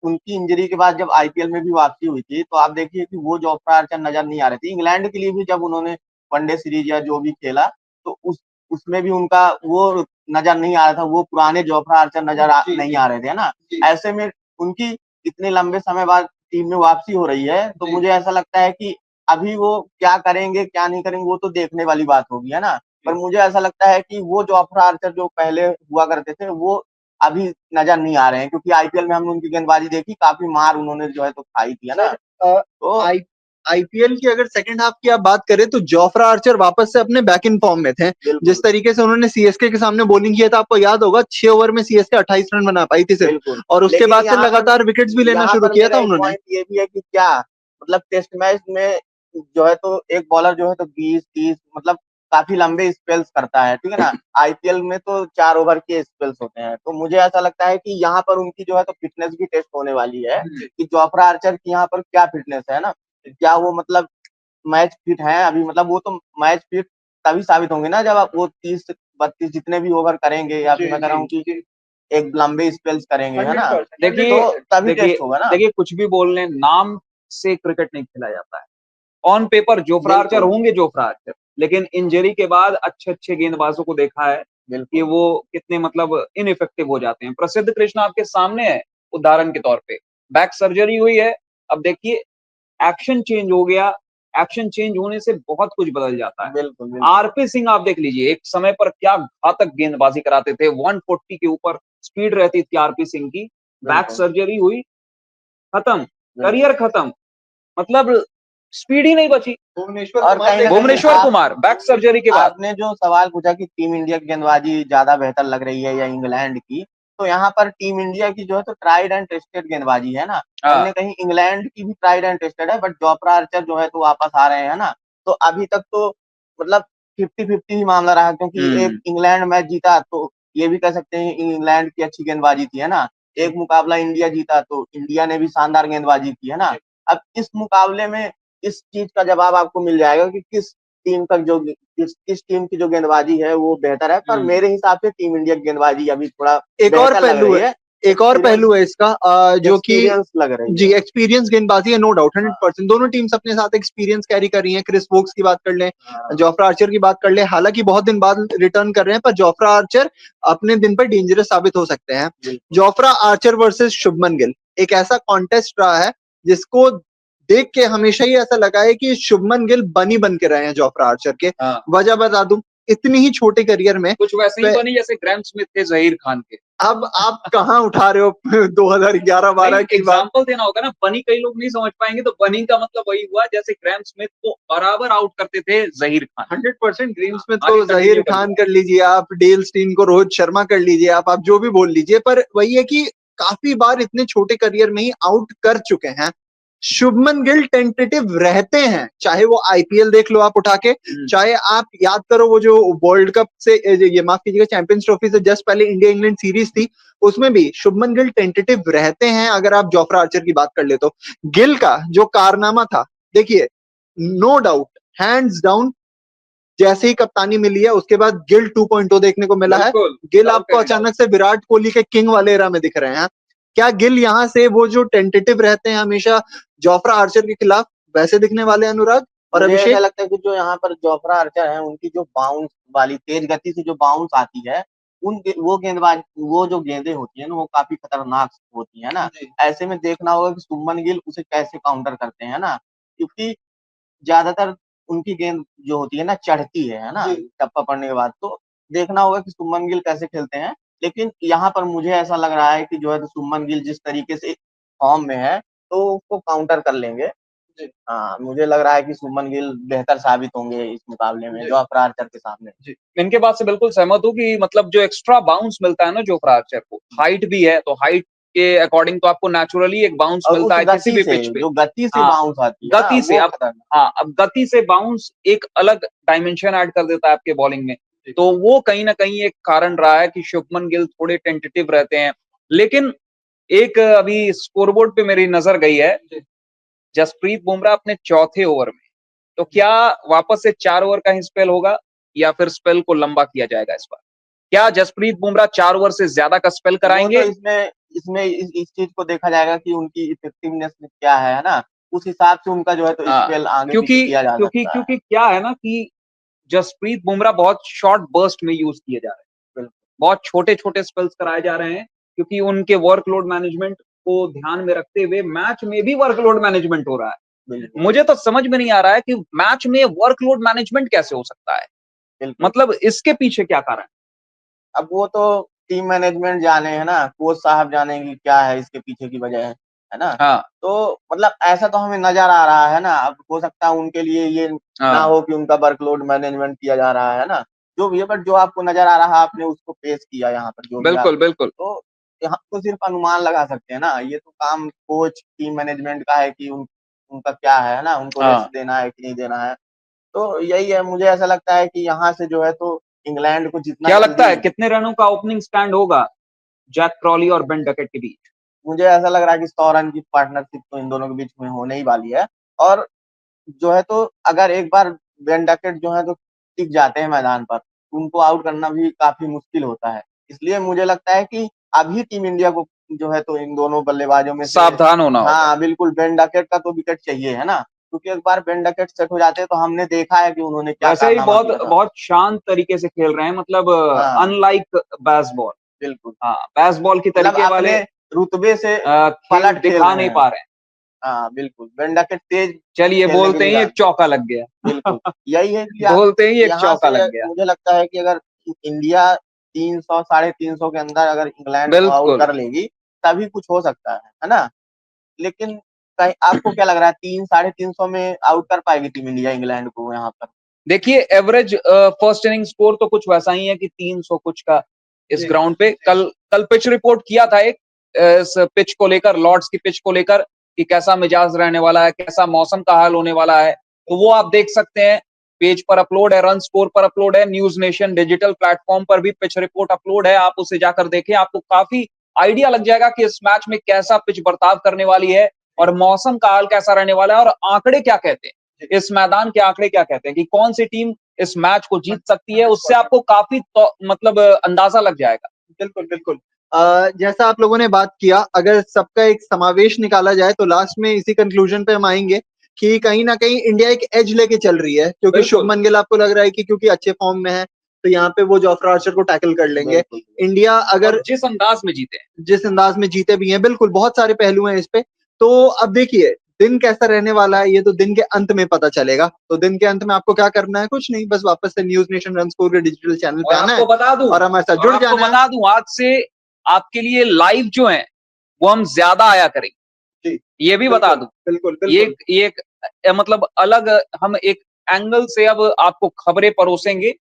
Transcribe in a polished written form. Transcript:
उनकी इंजरी के बाद जब आईपीएल में भी वापसी हुई थी, तो आप देखिए कि वो जोफ्रा आर्चर नजर नहीं आ रहे थे। इंग्लैंड के लिए भी जब उन्होंने वनडे सीरीज या जो भी खेला, तो उसमें भी उनका वो नजर नहीं आ रहा था, वो पुराने जोफ्रा आर्चर नहीं आ रहे थे, है ना। ऐसे में उनकी इतने लंबे समय बाद टीम में वापसी हो रही है, तो मुझे ऐसा लगता है कि अभी वो क्या करेंगे क्या नहीं करेंगे वो तो देखने वाली बात होगी, है ना। पर मुझे ऐसा लगता है कि वो जोफ्रा आर्चर जो पहले हुआ करते थे, वो अभी नजर नहीं आ रहे हैं, क्योंकि आईपीएल में हमने उनकी गेंदबाजी देखी, काफी मार उन्होंने जो है तो खाई थी, है ना। तो आईपीएल की अगर सेकंड हाफ की आप बात करें तो जोफ्रा आर्चर वापस से अपने बैक इन फॉर्म में थे। जिस तरीके से उन्होंने सीएसके के सामने बॉलिंग किया था, आपको याद होगा 6 ओवर में सीएसके 28 रन बना पाई थी सिर्फ, और उसके बाद से लगातार विकेट्स भी लेना शुरू किया था उन्होंने। ये भी है कि क्या मतलब टेस्ट मैच में जो है तो एक बॉलर जो है तो 20-30 मतलब काफी लंबे स्पेल्स करता है, ठीक है ना। आईपीएल में तो 4 ओवर के स्पेल्स होते हैं, तो मुझे ऐसा लगता है कि यहाँ पर उनकी जो है तो फिटनेस भी टेस्ट होने वाली है कि जोफ्रा आर्चर की यहाँ पर क्या फिटनेस है ना, क्या वो मतलब मैच फिट है अभी। मतलब वो तो मैच फिट तभी साबित होंगे ना जब आप वो 30-32 जितने भी ओवर करेंगे, या फिर मैं कह रहा हूँ कि एक लंबे स्पेल्स करेंगे, है ना। देखिए तो तभी टेस्ट होगा ना। देखिए कुछ भी बोल लें, नाम से क्रिकेट नहीं खेला जाता है। ऑन पेपर जोफ्रा आर्चर होंगे जोफ्रा आर्चर, लेकिन इंजरी के बाद अच्छे अच्छे गेंदबाजों को देखा है कि वो कितने मतलब इनइफेक्टिव हो जाते हैं। प्रसिद्ध कृष्णा आपके सामने है उदाहरण के तौर पे, बैक सर्जरी हुई है, अब देखिए एक्शन चेंज हो गया। एक्शन चेंज होने से बहुत कुछ बदल जाता है। बिल्कुल आरपी सिंह आप देख लीजिए, एक समय पर क्या घातक गेंदबाजी कराते थे, 140 के ऊपर स्पीड रहती थी आरपी सिंह की। बैक सर्जरी हुई, खत्म, करियर खत्म, मतलब स्पीड ही नहीं बची। भुवनेश्वर कुमार बैक सर्जरी के बाद। आपने जो सवाल पूछा कि टीम इंडिया की गेंदबाजी ज्यादा बेहतर लग रही है या इंग्लैंड की, तो यहाँ पर टीम इंडिया की जो है तो ट्राइड एंड टेस्टेड गेंदबाजी है ना। कहीं ना कहीं इंग्लैंड की भी ट्राइड एंड टेस्टेड है, बट जोफ्रा आर्चर जो है तो वापस आ रहे हैं ना। तो अभी तक तो मतलब 50-50 ही मामला रहा, क्योंकि एक इंग्लैंड मैच जीता तो ये भी कह सकते हैं इंग्लैंड की अच्छी गेंदबाजी थी, है ना। एक मुकाबला इंडिया जीता तो इंडिया ने भी शानदार गेंदबाजी की, है ना। अब इस मुकाबले में इस चीज का जवाब आपको मिल जाएगा कि किस टीम की जो गेंदबाजी है वो बेहतर है। पर मेरे हिसाब से टीम इंडिया की गेंदबाजी अभी थोड़ा एक और पहलू है, एक और पहलू है इसका, जो कि लग रही है। जी, एक्सपीरियंस गेंदबाजी है, नो डाउट 100%। दोनों टीम्स अपने साथ एक्सपीरियंस कैरी कर रही हैं। क्रिस वोक्स की बात कर लें, जोफ्रा आर्चर की बात कर लें, हालांकि बहुत दिन बाद रिटर्न कर रहे हैं, पर जोफ्रा आर्चर अपने दिन पर डेंजरस साबित हो सकते हैं। Jofra Archer versus Shubman Gill एक ऐसा कॉन्टेस्ट रहा है जिसको देख के हमेशा ही ऐसा लगा है कि शुभमन गिल बनी बन के रहे हैं जोफ्रा आर्चर के। वजह बता दूं, इतनी ही छोटे करियर में कुछ वैसे ही बनी जैसे ग्रैम स्मिथ थे जहीर खान के। अब आप कहाँ उठा रहे हो 2011-12 की बात। एग्जाम्पल देना होगा ना, बनी कई लोग नहीं समझ पाएंगे, तो बनी का मतलब वही हुआ जैसे ग्रैम स्मिथ को बराबर आउट करते थे जहीर खान। 100% ग्रैम स्मिथ को जहीर खान कर लीजिए आप, डेल स्टीन को रोहित शर्मा कर लीजिए आप जो भी बोल लीजिए, पर वही है कि काफी बार इतने छोटे करियर में ही आउट कर चुके हैं। शुभमन गिल टेंटेटिव रहते हैं, चाहे वो आईपीएल देख लो आप उठा के, चाहे आप याद करो वो जो वर्ल्ड कप से, ये माफ कीजिएगा, चैंपियंस ट्रॉफी से जस्ट पहले इंडिया इंग्लैंड सीरीज थी, उसमें भी शुभमन गिल टेंटेटिव रहते हैं। अगर आप जोफ्रा आर्चर की बात कर ले तो गिल का जो कारनामा था, देखिए नो डाउट हैंड्स डाउन, जैसे ही कप्तानी मिली है उसके बाद गिल 2.0 देखने को मिला है। गिल आपको अचानक से विराट कोहली के किंग वाले एरा में दिख रहे हैं। क्या गिल यहाँ से वो जो टेंटेटिव रहते हैं हमेशा जोफ्रा आर्चर के खिलाफ, वैसे दिखने वाले अनुराग और अभिषेक? ऐसा लगता है कि जो यहाँ पर जोफ्रा आर्चर है, उनकी जो बाउंस वाली तेज गति से जो बाउंस आती है, वो गेंदबाज वो जो गेंदें होती है ना, वो काफी खतरनाक होती है ना। ऐसे में देखना होगा कि शुभमन गिल उसे कैसे काउंटर करते हैं ना, क्योंकि ज्यादातर उनकी गेंद जो होती है ना चढ़ती है ना, टप्पा पड़ने के बाद। तो देखना होगा कि शुभमन गिल कैसे खेलते हैं। लेकिन यहाँ पर मुझे ऐसा लग रहा है कि जो है तो शुभमन गिल जिस तरीके से फॉर्म में है, तो उसको काउंटर कर लेंगे। हाँ, मुझे लग रहा है कि शुभमन गिल बेहतर साबित होंगे इस मुकाबले में जोफ्रा आर्चर के सामने। इनके बात से बिल्कुल सहमत हूँ कि मतलब जो एक्स्ट्रा बाउंस मिलता है ना जोफ्रा आर्चर को, हाइट भी है तो हाइट के अकॉर्डिंग तो आपको नेचुरली एक बाउंस मिलता है किसी भी पिच पे, जो गति से बाउंस आती है गति से। अब गति से बाउंस एक अलग डायमेंशन ऐड कर देता है आपके बॉलिंग में, तो वो कहीं ना कहीं एक कारण रहा है कि शुभमन गिल थोड़े टेंटेटिव रहते हैं। लेकिन एक अभी स्कोरबोर्ड पे मेरी नजर गई है, जसप्रीत बुमराह अपने चौथे ओवर में, तो क्या वापस से 4 ओवर का ही स्पेल होगा या फिर स्पेल को लंबा किया जाएगा इस बार? क्या जसप्रीत बुमराह 4 ओवर से ज्यादा का स्पेल कराएंगे? तो इसमें इसमें इस चीज को देखा जाएगा कि उनकी इफेक्टिवनेस क्या है ना, उस हिसाब से उनका जो है तो स्पेल आगे पीछे किया जा सकता है। क्योंकि क्या है ना कि जसप्रीत बुमराह बहुत शॉर्ट बर्स्ट में यूज किए जा रहे हैं, बहुत छोटे छोटे स्पेल्स कराए जा रहे हैं, क्योंकि उनके वर्कलोड मैनेजमेंट को ध्यान में रखते हुए मैच में भी वर्कलोड मैनेजमेंट हो रहा है। मुझे तो समझ में नहीं आ रहा है कि मैच में वर्कलोड मैनेजमेंट कैसे हो सकता है, मतलब इसके पीछे क्या कारण? अब वो तो टीम मैनेजमेंट जाने है ना, कोच साहब जानेंगे क्या है इसके पीछे की वजह है ना। हाँ। तो मतलब ऐसा तो हमें नजर आ रहा है ना, अब हो सकता है उनके लिए ये ना हो कि उनका वर्कलोड मैनेजमेंट किया जा रहा है ना, जो भी है, बट जो आपको नजर आ रहा है आपने उसको पेश किया यहाँ पर, जो बिल्कुल भी बिल्कुल। तो यहाँ तो सिर्फ अनुमान लगा सकते हैं ना, ये तो काम कोच टीम मैनेजमेंट का है कि उनका क्या है ना, उनको रेस्ट देना है कि नहीं देना है। तो यही है, मुझे ऐसा लगता है कि यहाँ से जो है तो इंग्लैंड को जितना क्या लगता है कितने रनों का ओपनिंग स्टैंड होगा जैक क्रॉली और बेन डकेट के बीच? मुझे ऐसा लग रहा है कि 100 रन की पार्टनरशिप तो इन दोनों के बीच में होने ही वाली है। और जो है तो अगर एक बार बेन डकेट जो है तो टिक जाते हैं मैदान पर, उनको आउट करना भी काफी मुश्किल होता है। इसलिए मुझे लगता है कि अभी टीम इंडिया को जो है तो इन दोनों बल्लेबाजों में से सावधान होना होगा। हाँ बिल्कुल, बेन डकेट का तो विकेट चाहिए है ना, क्योंकि एक बार बेन डकेट सेट हो जाते हैं तो हमने देखा है कि उन्होंने क्या वैसे ही कारनामा किया था। बहुत शांत तरीके से खेल रहे हैं, मतलब अनलाइक बेसबॉल। बिल्कुल हाँ, बेसबॉल की मतलब तरीके वाले रुतबे से पलट दिखा नहीं पा रहे हैं। हाँ बिल्कुल, बेन डकेट तेज चलिए बोलते ही एक चौका लग गया। बिल्कुल यही है कि बोलते ही एक यहाँ चौका से लग गया। मुझे लगता है कि अगर इंडिया 300 350 के अंदर अगर इंग्लैंड को आउट बिल्कुल कर लेगी तभी कुछ हो सकता है ना। लेकिन कहीं आपको क्या लग रहा है 300 में आउट कर पाएगी टीम इंडिया इंग्लैंड को यहाँ पर? देखिए एवरेज फर्स्ट इनिंग स्कोर तो कुछ वैसा ही है कि 300 कुछ का इस ग्राउंड पे। कल पिच रिपोर्ट किया था एक इस पिच को लेकर, लॉर्ड्स की पिच को लेकर, कि कैसा मिजाज रहने वाला है, कैसा मौसम का हाल होने वाला है। तो वो आप देख सकते हैं, पेज पर अपलोड है, रन स्कोर पर अपलोड है, न्यूज नेशन डिजिटल प्लेटफॉर्म पर भी पिच रिपोर्ट अपलोड है, आप उसे जाकर देखें, आपको काफी आइडिया लग जाएगा कि इस मैच में कैसा पिच बर्ताव करने वाली है और मौसम का हाल कैसा रहने वाला है और आंकड़े क्या कहते हैं, इस मैदान के आंकड़े क्या कहते हैं कि कौन सी टीम इस मैच को जीत सकती है, उससे आपको काफी मतलब अंदाजा लग जाएगा। बिल्कुल बिल्कुल। जैसा आप लोगों ने बात किया, अगर सबका एक समावेश निकाला जाए तो लास्ट में इसी कंक्लूजन पे हम आएंगे कि कहीं ना कहीं इंडिया एक एज लेके चल रही है, क्योंकि शुभमन गिल आपको लग रहा है कि क्योंकि अच्छे फॉर्म में है तो यहाँ पे वो जोफ्रा आर्चर को टैकल कर लेंगे। इंडिया अगर जिस अंदाज में जीते, जिस अंदाज में जीते भी हैं, बिल्कुल बहुत सारे पहलू हैं इस पे। तो अब देखिए दिन कैसा रहने वाला है ये तो दिन के अंत में पता चलेगा। तो दिन के अंत में आपको क्या करना है, कुछ नहीं, बस वापस से न्यूज नेशन रन स्कोर के डिजिटल चैनल पे आना है और हमारे साथ जुड़ जाना है। बता दूं आज से आपके लिए लाइव जो है वो हम ज्यादा आया करेंगे, ये भी बता दूं। बिल्कुल ये एक मतलब अलग हम एक एंगल से अब आपको खबरें परोसेंगे